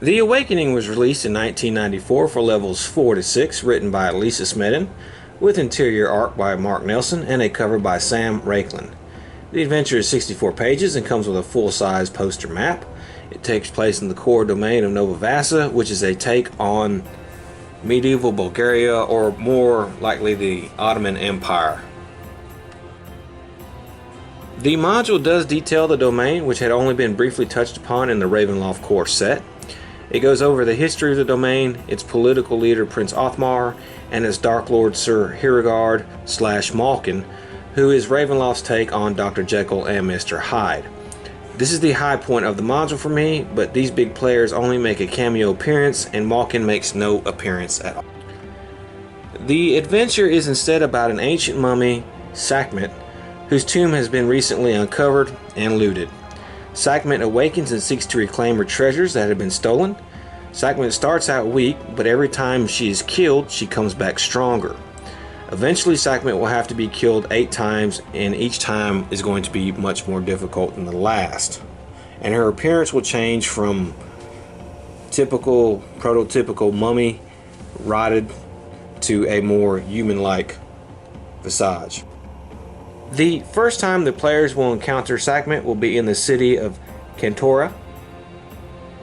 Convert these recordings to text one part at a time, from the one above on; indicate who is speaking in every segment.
Speaker 1: The Awakening was released in 1994 for levels 4 to 6, written by Lisa Smedden, with interior art by Mark Nelson and a cover by Sam Raiklen. The adventure is 64 pages and comes with a full-size poster map. It takes place in the core domain of Nova Vasa, which is a take on medieval Bulgaria, or more likely the Ottoman Empire. The module does detail the domain, which had only been briefly touched upon in the RAVENLOFT core set. It goes over the history of the domain, its political leader Prince Othmar, and its Dark Lord Sir Hierogard/Malkin, who is Ravenloft's take on Dr. Jekyll and Mr. Hyde. This is the high point of the module for me, but these big players only make a cameo appearance, and Malkin makes no appearance at all. The adventure is instead about an ancient mummy, Sekhmet, whose tomb has been recently uncovered and looted. Sekhmet awakens and seeks to reclaim her treasures that have been stolen. Sekhmet starts out weak, but every time she is killed, she comes back stronger. Eventually, Sekhmet will have to be killed 8 times, and each time is going to be much more difficult than the last. And her appearance will change from typical, prototypical mummy, rotted, to a more human-like visage. The first time the players will encounter Sekhmet will be in the city of Kantora,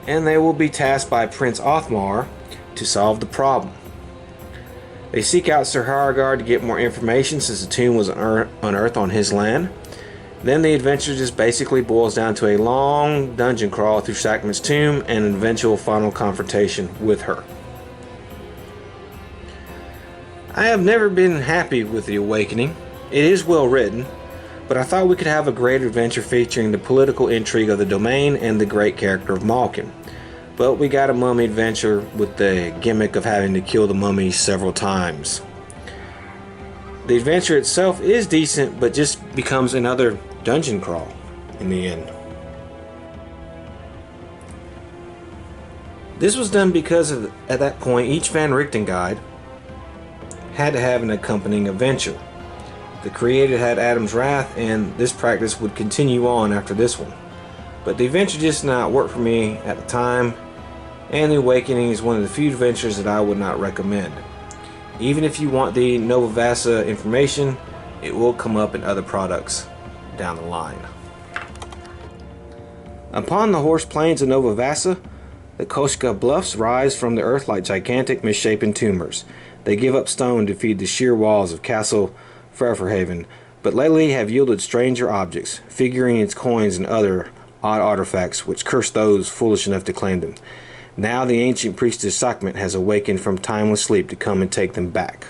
Speaker 1: and they will be tasked by Prince Othmar to solve the problem. They seek out Sir Hierogard to get more information since the tomb was unearthed on his land. Then the adventure just basically boils down to a long dungeon crawl through Sekhmet's tomb and an eventual final confrontation with her. I have never been happy with The Awakening. It is well written, but I thought we could have a great adventure featuring the political intrigue of the domain and the great character of Malkin. But we got a mummy adventure with the gimmick of having to kill the mummy several times. The adventure itself is decent, but just becomes another dungeon crawl in the end. This was done because at that point each Van Richten guide had to have an accompanying adventure. The creator had Adam's Wrath, and this practice would continue on after this one. But the adventure just did not work for me at the time, and The Awakening is one of the few adventures that I would not recommend. Even if you want the Nova Vasa information, it will come up in other products down the line. Upon the horse plains of Nova Vasa, the Koshka bluffs rise from the earth like gigantic misshapen tumors. They give up stone to feed the sheer walls of Castle Fairhaven, but lately have yielded stranger objects, figurines, coins, and other odd artifacts which curse those foolish enough to claim them. Now the ancient priestess Sekhmet has awakened from timeless sleep to come and take them back.